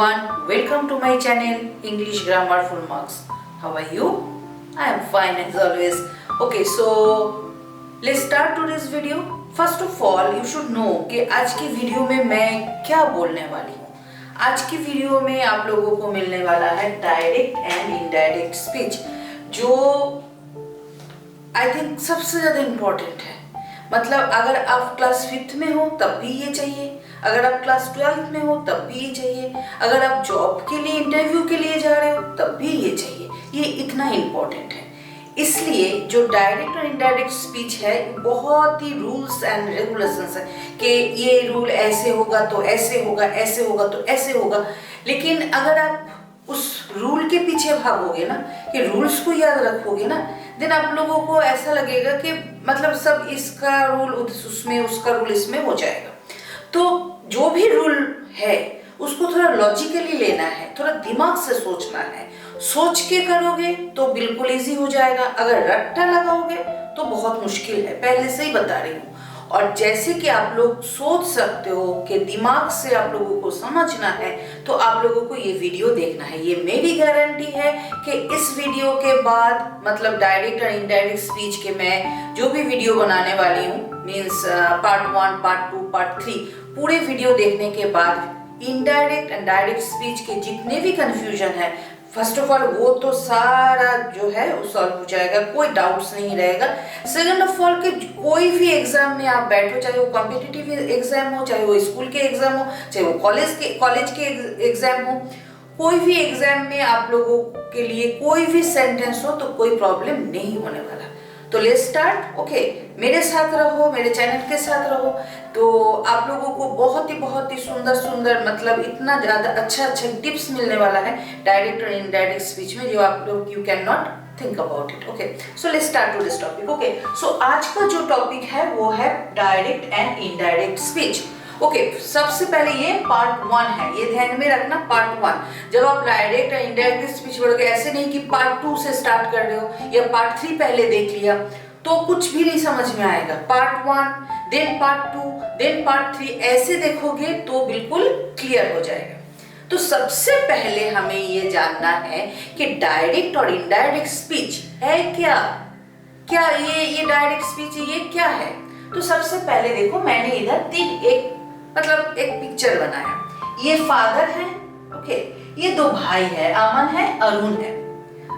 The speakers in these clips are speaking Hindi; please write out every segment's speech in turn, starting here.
everyone, welcome to my channel English Grammar Full Marks. How are you? I am fine as always. Okay, so let's start today's video. First of all, you should know कि आज की वीडियो में मैं क्या बोलने वाली हूँ. आज की वीडियो में आप लोगों को मिलने वाला है डायरेक्ट एंड इनडायरेक्ट स्पीच, जो आई थिंक सबसे ज़्यादा इम्पोर्टेंट है. मतलब अगर आप क्लास 5th में हो तब भी ये चाहिए, अगर आप क्लास 12th में हो तब भी ये चाहिए, अगर आप जॉब के लिए इंटरव्यू के लिए जा रहे हो तब भी ये चाहिए. ये इतना इम्पोर्टेंट है. इसलिए जो डायरेक्ट और इनडायरेक्ट स्पीच है बहुत ही रूल्स एंड रेगुलेशंस है कि ये रूल ऐसे होगा तो ऐसे होगा, ऐसे होगा तो ऐसे होगा. लेकिन अगर आप उस रूल के पीछे भागोगे ना, कि रूल्स को याद रखोगे ना, देन आप लोगों को ऐसा लगेगा कि मतलब सब इसका रूल उसमें, उसका रूल इसमें हो जाएगा. तो जो भी रूल है उसको थोड़ा लॉजिकली लेना है, थोड़ा दिमाग से सोचना है. सोच के करोगे तो बिल्कुल इजी हो जाएगा, अगर रट्टा लगाओगे तो बहुत मुश्किल है, पहले से ही बता रही हूँ. और जैसे कि आप लोग सोच सकते हो कि दिमाग से आप लोगों को समझना है, तो आप लोगों को ये वीडियो देखना है. ये मेरी गारंटी है कि इस वीडियो के बाद मतलब डायरेक्ट और इनडायरेक्ट स्पीच के मैं जो भी वीडियो बनाने वाली हूँ, मीन्स पार्ट 1, पार्ट 2, पार्ट 3, पूरे वीडियो देखने के बाद इनडायरेक्ट एंड डायरेक्ट स्पीच के जितने भी कंफ्यूजन है, फर्स्ट ऑफ ऑल वो तो सारा जो है वो सॉल्व हो जाएगा, कोई डाउट्स नहीं रहेगा. सेकंड ऑफ ऑल कि कोई भी एग्जाम में आप बैठो, चाहे वो कॉम्पिटिटिव एग्जाम हो, चाहे वो स्कूल के एग्जाम हो, चाहे वो कॉलेज के एग्जाम हो, कोई भी एग्जाम में आप लोगों के लिए कोई भी सेंटेंस हो तो कोई प्रॉब्लम नहीं होने वाला. तो लेट्स स्टार्ट. ओके, मेरे साथ रहो, मेरे चैनल के साथ रहो, तो आप लोगों को बहुत ही सुंदर सुंदर मतलब इतना ज़्यादा अच्छा टिप्स मिलने वाला है डायरेक्ट और इनडायरेक्ट स्पीच में, जो आप लोग you can not think about it. Okay, so let's start to this topic. Okay, so आज का जो टॉपिक है वो है direct and indirect speech. Okay, सबसे पहले ये पार्ट 1 है, ये ध्यान में रखना. पार्ट 1 जब आप डायरेक्ट और इनडायरेक्ट स्पीच पढ़ोगे, ऐसे नहीं कि पार्ट 2 से स्टार्ट कर रहे हो या पार्ट 3 पहले देख लिया तो कुछ भी नहीं समझ में आएगा. Part 1 then part 2 then part 3 ऐसे देखोगे तो बिल्कुल क्लियर हो जाएगा. तो सबसे पहले हमें ये जानना है कि डायरेक्ट और इनडायरेक्ट स्पीच है क्या. क्या ये डायरेक्ट स्पीच ये क्या है. तो सबसे पहले देखो, मैंने इधर एक पिक्चर बनाया. ये फादर है. ओके, ये 2 भाई है, अमन है, अरुण है.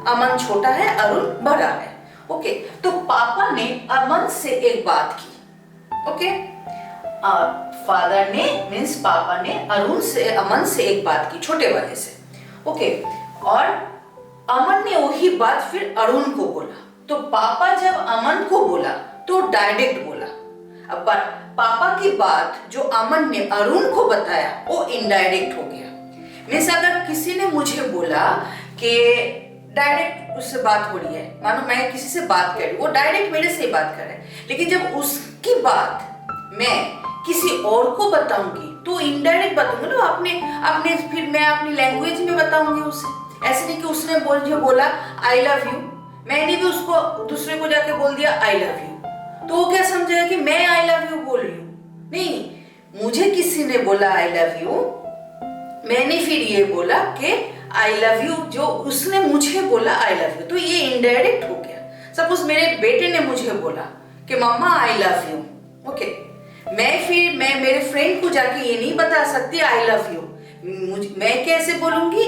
अमन छोटा है, अरुण बड़ा है. ओके, तो पापा ने अमन से एक बात की. ओके, फादर ने मीन्स पापा ने अमन से एक बात की, छोटे वाले से. ओके, और अमन ने वही बात फिर अरुण को बोला. तो पापा जब अमन को बोला तो डायरेक्ट बोला. अब पापा की बात जो अमन ने अरुण को बताया वो इनडायरेक्ट हो गया. मीन्स अगर किसी ने मुझे बोला कि डायरेक्ट उससे बात हो रही है, मानो मैं किसी से बात कर रही हूँ, वो डायरेक्ट मेरे से बात कर रहा है, लेकिन जब उसकी बात मैं किसी और को बताऊंगी तो इनडायरेक्ट बताऊंगी ना. अपने फिर मैं अपनी लैंग्वेज में बताऊंगी उसे. ऐसे नहीं कि उसने मुझे बोला आई लव यू, मैंने भी उसको दूसरे को जाके बोल दिया आई लव यू, तो वो क्या समझेगा कि मैं आई लव यू बोल रही हूँ. नहीं, मुझे किसी ने बोला आई लव यू, मैंने फिर ये बोला कि आई लव यू, जो उसने मुझे बोला आई लव यू, तो ये इनडायरेक्ट हो गया. सपोज मेरे बेटे ने मुझे बोला कि मम्मा आई लव यू. ओके, मैं मेरे फ्रेंड को जाके ये नहीं बता सकती आई लव यू. मैं कैसे बोलूंगी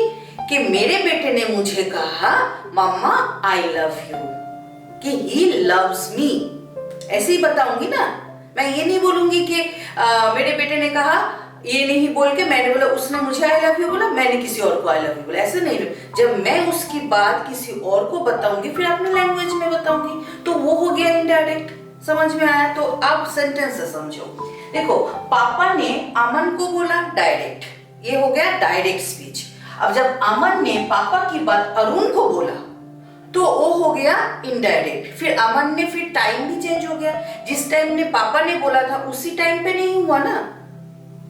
कि मेरे बेटे ने मुझे कहा मम्मा आई लव यू, कि ही लव्स मी, ऐसे ही बताऊंगी ना. मैं ये नहीं बोलूंगी कि मेरे बेटे ने कहा, ये नहीं बोल के मैंने बोला उसने मुझे आई लव यू बोला, मैंने किसी और को आई लव यू बोला, ऐसे नहीं. जब मैं उसकी बात किसी और को बताऊंगी फिर अपनी लैंग्वेज में बताऊंगी, तो वो हो गया इनडायरेक्ट. समझ में आया. तो अब सेंटेंस से समझो. देखो, पापा ने अमन को बोला डायरेक्ट, ये हो गया डायरेक्ट स्पीच. अब जब अमन ने पापा की बात अरुण को बोला तो वो हो गया इनडायरेक्ट. फिर अमन ने फिर टाइम भी चेंज हो गया. जिस टाइम ने पापा ने बोला था उसी टाइम पे नहीं हुआ ना,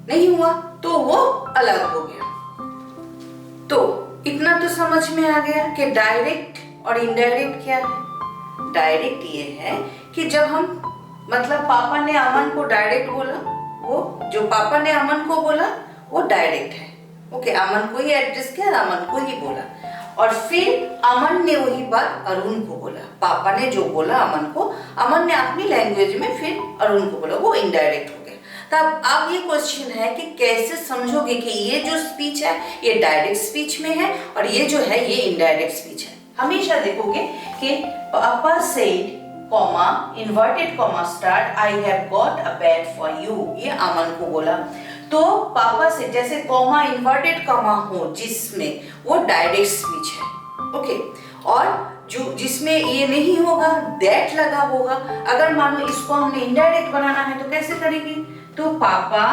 नहीं हुआ, तो वो अलग हो गया. तो इतना तो समझ में आ गया कि डायरेक्ट और इनडायरेक्ट क्या है. डायरेक्ट ये है कि जब हम मतलब पापा ने अमन को डायरेक्ट बोला, वो जो पापा ने अमन को बोला वो डायरेक्ट है. ओके, अमन को ही एड्रेस किया, अमन को ही बोला। और फिर अमन ने वही बात अरुण को बोला। पापा ने जो बोला अमन को, अमन ने अपनी लैंग्वेज में फिर अरुण को बोला, वो इनडायरेक्ट हो गया। तब अब ये क्वेश्चन है कि कैसे समझोगे कि ये जो स्पीच है ये डायरेक्ट स्पीच में है और ये जो है ये इनडायरेक्ट स्पीच है। हमेशा देखोगे कि पापा said comma inverted comma start I have got a bat for you, ये अमन को बोला। तो पापा से जैसे कॉमा इन्वर्टेड कॉमा हो जिसमें, वो डायरेक्ट स्पीच है। ओके, और जो जिसमें ये नहीं होगा, दैट लगा होगा, अगर मानो इसको हमने इनडायरेक्ट बनाना है तो कैसे करेंगे? तो पापा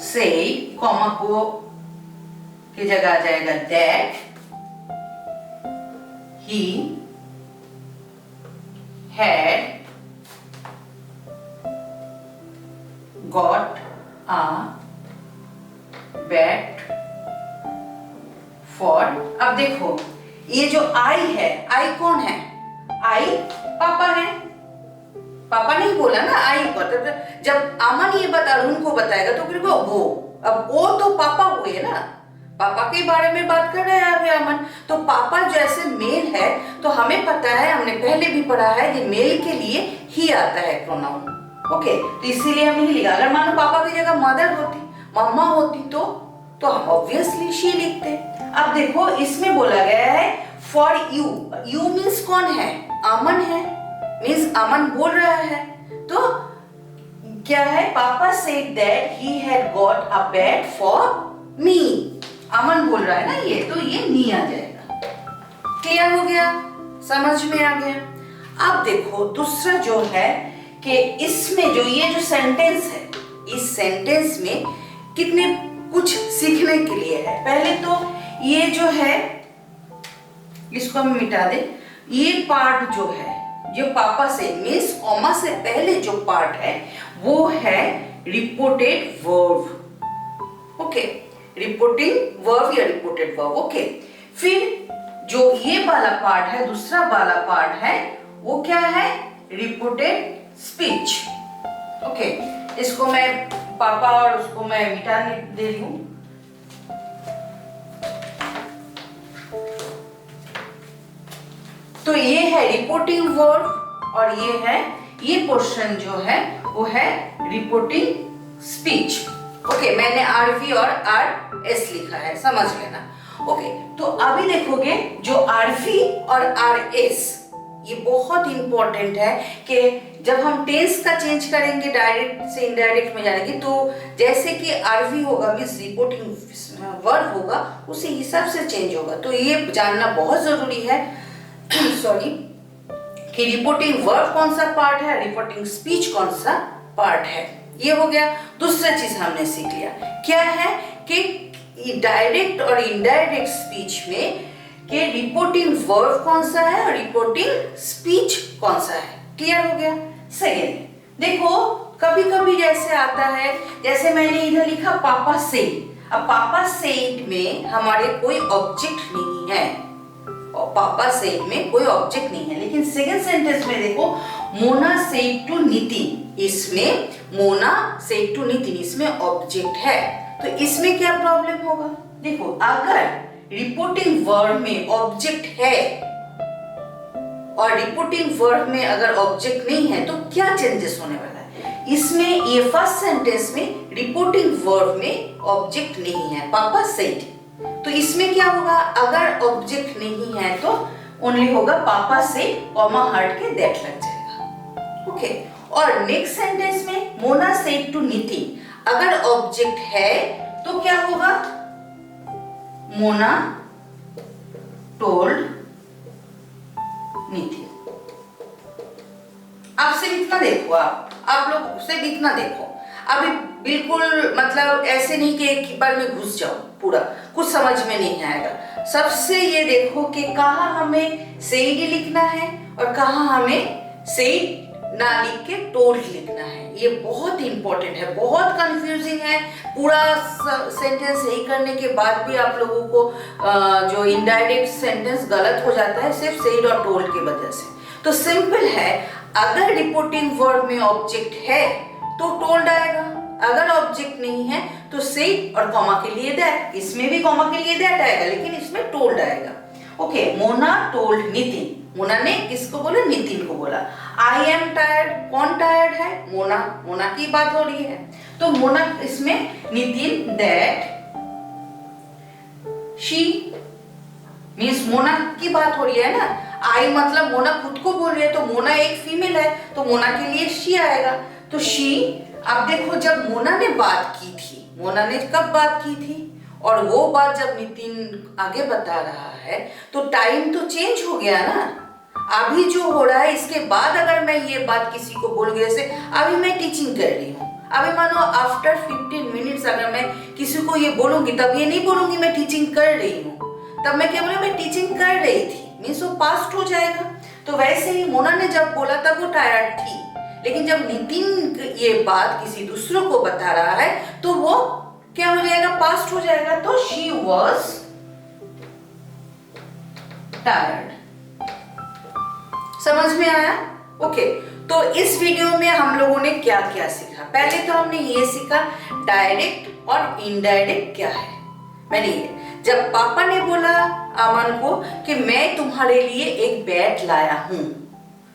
से कॉमा को की जगह आ जाएगा that he had got a bat for। अब देखो ये जो आई है, आई कौन है? आई पापा है। पापा नहीं बोला ना, आई मतलब जब अमन ये बात अरुण को बताएगा तो फिर वो, अब वो तो पापा हुए ना, पापा के बारे में बात कर रहे हैं अभी अमन। तो पापा जैसे मेल है तो हमें पता है, हमने पहले भी पढ़ा है कि मेल के लिए ही आता है प्रोनाउन। ओके, तो इसीलिए हम नहीं लिखा। अगर मानो पापा की जगह मदर होती, मम्मा होती तो हम ऑब्वियसली शी लिखते। अब देखो इसमें बोला गया है फॉर यू, यू मीन्स कौन है? अमन है, मीन्स अमन बोल रहा है। तो क्या है? पापा said that he had got a bat for me, Aman बोल रहा है ना ये, तो ये मी आ जाएगा। क्लियर हो गया? समझ में आ गया? अब देखो दूसरा जो है कि इसमें जो ये जो सेंटेंस है, इस सेंटेंस में कितने कुछ सीखने के लिए है। पहले तो ये जो है इसको हम मिटा दे। ये पार्ट जो है, जो पापा से मीन्स कॉमा से पहले जो पार्ट है वो है reported verb. Okay, reporting verb या रिपोर्टेड वर्ब। ओके, फिर जो ये वाला पार्ट है, दूसरा वाला पार्ट है, वो क्या है? Reported speech. ओके, इसको मैं पापा और उसको मैं मिटा दे रही हूं। तो ये है रिपोर्टिंग वर्ब और ये है, ये पोर्शन जो है वो है रिपोर्टिंग स्पीच। ओके, मैंने आरवी और आर एस लिखा है, समझ लेना। ओके, तो अभी देखोगे जो आरवी और आर एस, ये बहुत इंपॉर्टेंट है कि जब हम टेंस का चेंज करेंगे, डायरेक्ट से इनडायरेक्ट में जाएंगे, तो जैसे कि आरवी होगा मींस रिपोर्टिंग वर्ब होगा, उसी हिसाब से चेंज होगा। तो ये जानना बहुत जरूरी है सॉरी, कि रिपोर्टिंग वर्ब कौन सा पार्ट है, रिपोर्टिंग स्पीच कौन सा पार्ट है। ये हो गया। दूसरा चीज हमने सीख लिया क्या है कि डायरेक्ट और इनडायरेक्ट स्पीच में कि रिपोर्टिंग वर्ब कौन सा है और रिपोर्टिंग स्पीच कौन सा है। क्लियर हो गया? सेकेंड, देखो कभी कभी जैसे आता है, जैसे मैंने इधर लिखा पापा से। अब पापा सेड में हमारे कोई ऑब्जेक्ट नहीं है, और पापा सेड में कोई ऑब्जेक्ट नहीं है, लेकिन सेकंड सेंटेंस में देखो मोना सेड टू नितिन, इसमें मोना सेड टू नितिन, इसमें ऑब्जेक्ट है। तो इसमें क्या प्रॉब्लम होगा? देखो अगर रिपोर्टिंग वर्ब में ऑब्जेक्ट है और रिपोर्टिंग वर्ब में अगर ऑब्जेक्ट नहीं है तो क्या चेंजेस होने वाला है? इसमें ये फर्स्ट सेंटेंस में रिपोर्टिंग वर्ब में ऑब्जेक्ट नहीं है, पापा सेड, तो इसमें क्या होगा? अगर ऑब्जेक्ट नहीं है तो ओनली होगा पापा से कॉमा हट के दैट लग जाएगा। ओके, और नेक्स्ट सेंटेंस में मोना सेड टू नितिन, अगर ऑब्जेक्ट है तो क्या होगा? मोना टोल्ड नितिन। आप सिर्फ इतना देखो, आप लोग सिर्फ इतना देखो, अभी बिल्कुल मतलब ऐसे नहीं कि एक बार में घुस जाओ, पूरा कुछ समझ में नहीं आएगा। सबसे ये देखो कि कहाँ हमें सेड लिखना है और कहाँ हमें सेड ना लिख के टोल्ड लिखना है। ये बहुत इंपॉर्टेंट है, बहुत कंफ्यूजिंग है। पूरा सेंटेंस सही करने के बाद भी आप लोगों को जो इनडायरेक्ट सेंटेंस गलत हो जाता है सिर्फ सेड और टोल्ड की वजह से। तो सिंपल है, अगर रिपोर्टिंग वर्ब में ऑब्जेक्ट है तो टोल्ड आएगा, अगर ऑब्जेक्ट नहीं है तो से और कॉमा के लिए दैट, इसमें भी कॉमा के लिए दैट आएगा लेकिन इसमें टोल्ड आएगा। ओके, मोना टोल्ड नितिन, मोना ने किसको बोला? नितिन को बोला। आई एम टायर्ड, कौन टायर्ड है? मोना, मोना की बात हो रही है। तो मोना इसमें Nitin that she means Mona की बात हो रही है ना। आई मतलब मोना खुद को बोल रही है, तो मोना एक फीमेल है तो मोना के लिए शी आएगा। तो शी, अब देखो जब मोना ने बात की थी, मोना ने कब बात की थी और वो बात जब नितिन आगे बता रहा है तो टाइम तो चेंज हो गया ना। अभी जो हो रहा है इसके बाद अगर मैं ये बात किसी को बोलूंगी, जैसे अभी मैं टीचिंग कर रही हूँ, अभी मानो आफ्टर 15 मिनट्स अगर मैं किसी को ये बोलूंगी, तब ये नहीं बोलूंगी मैं टीचिंग कर रही हूँ, तब मैं क्या बोलूँ? मैं टीचिंग कर रही थी, मीन्स वो पास्ट हो जाएगा। तो वैसे ही मोना ने जब बोला तब वो टायर्ड थी, लेकिन जब नितिन ये बात किसी दूसरों को बता रहा है तो वो क्या हो जाएगा? पास्ट हो जाएगा। तो शी वॉज टायर्ड। समझ में आया? ओके, तो इस वीडियो में हम लोगों ने क्या क्या सीखा? पहले तो हमने ये सीखा डायरेक्ट और इनडायरेक्ट क्या है। मैंने ये जब पापा ने बोला अमन को कि मैं तुम्हारे लिए एक बैट लाया हूं,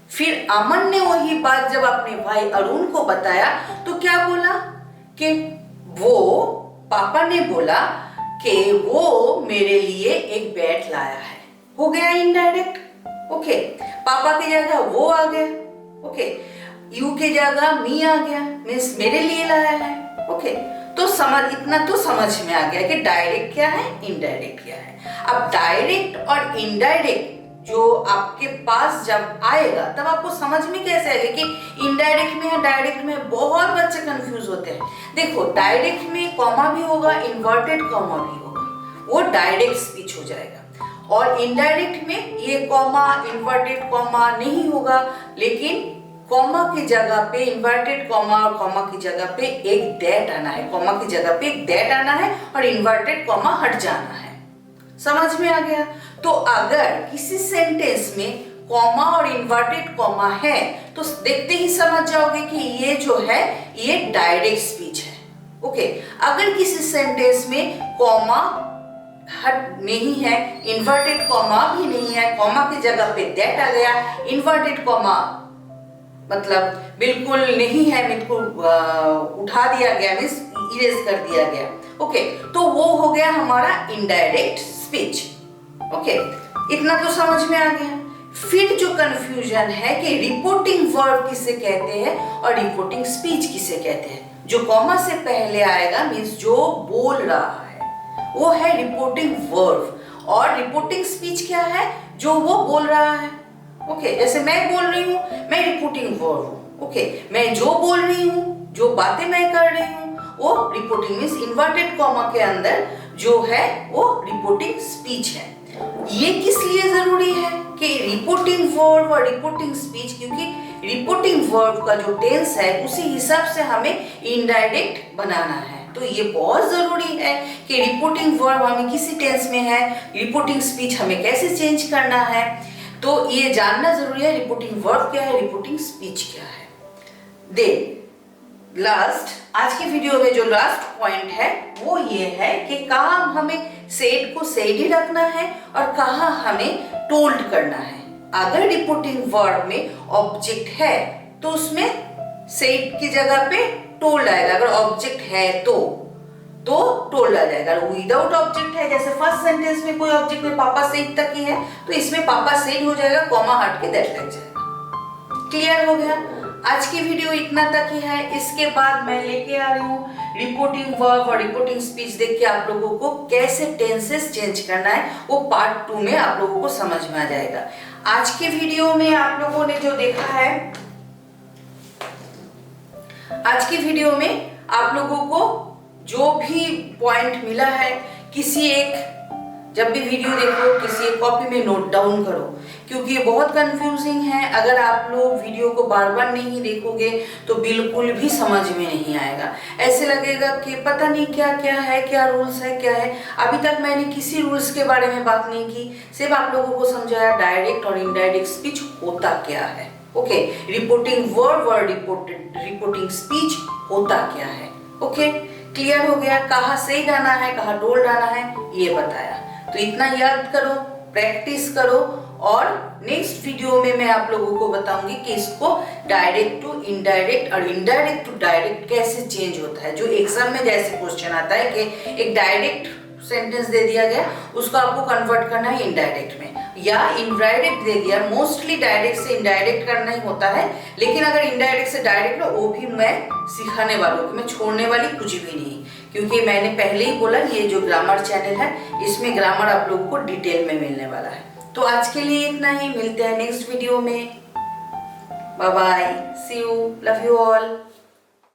फिर अमन ने वही बात जब अपने भाई अरुण को बताया तो क्या बोला? कि वो पापा ने बोला कि वो मेरे लिए एक बैट लाया है। हो गया इनडायरेक्ट। ओके, पापा की जगह वो आ गया। ओके, यू की जगह मी आ गया, मीन्स मेरे लिए लाया है। ओके, तो समझ, इतना तो समझ में आ गया कि डायरेक्ट क्या है, इनडायरेक्ट क्या है। अब डायरेक्ट और इनडायरेक्ट जो आपके पास जब आएगा तब आपको समझ में कैसे आएगा कि इनडायरेक्ट में है डायरेक्ट में। बहुत बच्चे कंफ्यूज होते हैं। देखो, डायरेक्ट में कॉमा भी होगा, इन्वर्टेड कॉमा भी होगा, वो डायरेक्ट स्पीच हो जाएगा। और इनडायरेक्ट में ये कॉमा, इन्वर्टेड कॉमा नहीं होगा, लेकिन कॉमा की जगह पे इन्वर्टेड कॉमा और कॉमा की जगह पे एक दैट आना है, कॉमा की जगह पे एक दैट आना है और इन्वर्टेड कॉमा हट जाना है। समझ में आ गया? तो अगर किसी सेंटेंस में कॉमा और इन्वर्टेड कॉमा है तो देखते ही समझ जाओगे कि ये जो है ये डायरेक्ट स्पीच है। ओके, अगर किसी सेंटेंस में कॉमा हट नहीं है, इन्वर्टेड कॉमा भी नहीं है, कॉमा की जगह पे दैट आ गया, इन्वर्टेड कॉमा मतलब बिल्कुल नहीं है, बिल्कुल उठा दिया गया, मीन्स इरेज कर दिया गया। ओके, तो वो हो गया हमारा इनडायरेक्ट स्पीच। ओके, इतना तो समझ में आ गया। फिर जो कंफ्यूजन है कि रिपोर्टिंग वर्ब किसे कहते हैं और रिपोर्टिंग स्पीच किसे कहते हैं। जो कॉमा से पहले आएगा मीन्स जो बोल रहा है वो है रिपोर्टिंग वर्ब, और रिपोर्टिंग स्पीच क्या है? जो वो बोल रहा है। ओके, जैसे मैं बोल रही हूँ, मैं रिपोर्टिंग वर्ब हूँ। ओके, मैं जो बोल रही हूँ, जो बातें मैं कर रही हूँ, वो रिपोर्टिंग मीन्स इन्वर्टेड कॉमा के अंदर जो है वो रिपोर्टिंग स्पीच है। ये किस लिए जरूरी है कि रिपोर्टिंग वर्ब और रिपोर्टिंग स्पीच, क्योंकि रिपोर्टिंग वर्ब का जो टेंस है उसी हिसाब से हमें इनडायरेक्ट बनाना है। तो ये बहुत जरूरी है कि रिपोर्टिंग वर्ब हमें किसी टेंस में है, रिपोर्टिंग स्पीच हमें कैसे चेंज करना है, तो ये जानना जरूरी है। रिपोर्टिंग वर्ब क्या है, रिपोर्टिंग स्पीच क्या है। देन लास्ट, आज की वीडियो में जो लास्ट पॉइंट है वो ये है कि कहाँ हमें सेड को सेड ही रखना है और कहाँ हमें टोल्ड करना है। अगर रिपोर्टिंग वर्ब में ऑब्जेक्ट है तो उसमें सेड की जगह पे टोल्ड आएगा, अगर ऑब्जेक्ट है तो टोल्ड आ जाएगा। विदाउट ऑब्जेक्ट है, जैसे फर्स्ट सेंटेंस में कोई ऑब्जेक्ट में पापा सेड तक ही है तो इसमें पापा सेड हो जाएगा, कॉमा हट के दैट लग जाएगा। क्लियर हो गया? आज की वीडियो इतना तक ही है। इसके बाद मैं लेके आ रही हूँ रिपोर्टिंग वर्ब और रिपोर्टिंग स्पीच। देख के आप लोगों को कैसे टेंसेस चेंज करना है वो पार्ट 2 में आप लोगों को समझ में आ जाएगा। आज के वीडियो में आप लोगों ने जो देखा है, आज की वीडियो में आप लोगों को जो भी पॉइंट मिला है, किसी एक जब भी वीडियो देखो किसी एक कॉपी में नोट डाउन करो, क्योंकि ये बहुत कंफ्यूजिंग है। अगर आप लोग वीडियो को बार बार नहीं देखोगे तो बिल्कुल भी समझ में नहीं आएगा। ऐसे लगेगा कि पता नहीं क्या क्या है, क्या रूल्स है, क्या है। अभी तक मैंने किसी रूल्स के बारे में बात नहीं की, सिर्फ आप लोगों को समझाया डायरेक्ट और इनडायरेक्ट स्पीच होता क्या है। ओके, रिपोर्टिंग वर्ब और रिपोर्टिंग स्पीच होता क्या है। ओके, क्लियर हो गया? कहाँ सही डालना है, कहाँ डोल डालना है, ये बताया। तो इतना याद करो, प्रैक्टिस करो, और नेक्स्ट वीडियो में मैं आप लोगों को बताऊंगी कि इसको डायरेक्ट टू इनडायरेक्ट और इनडायरेक्ट टू डायरेक्ट कैसे चेंज होता है। जो एग्जाम में जैसे क्वेश्चन आता है कि एक डायरेक्ट सेंटेंस दे दिया गया, उसको आपको कन्वर्ट करना है इनडायरेक्ट में, या इनडायरेक्ट दे दिया, मोस्टली डायरेक्ट से इनडायरेक्ट करना ही होता है, लेकिन अगर इनडायरेक्ट से डायरेक्ट हो वो भी मैं सिखाने वालों को, मैं छोड़ने वाली कुछ भी नहीं, क्योंकि मैंने पहले ही बोला ये जो ग्रामर चैनल है इसमें ग्रामर आप लोगों को डिटेल में मिलने वाला है। तो आज के लिए इतना ही, मिलते हैं नेक्स्ट वीडियो में। Bye bye, see you, love you all.